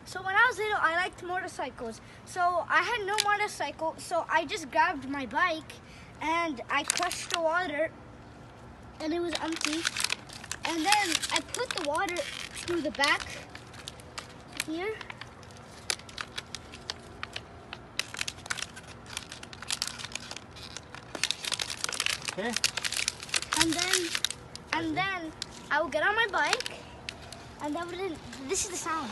So when I was little, I liked motorcycles. So I had no motorcycle, so I just grabbed my bike and I crushed the water and it was empty. And then I put the water through the back here. Okay. And then I would get on my bike and this is the sound.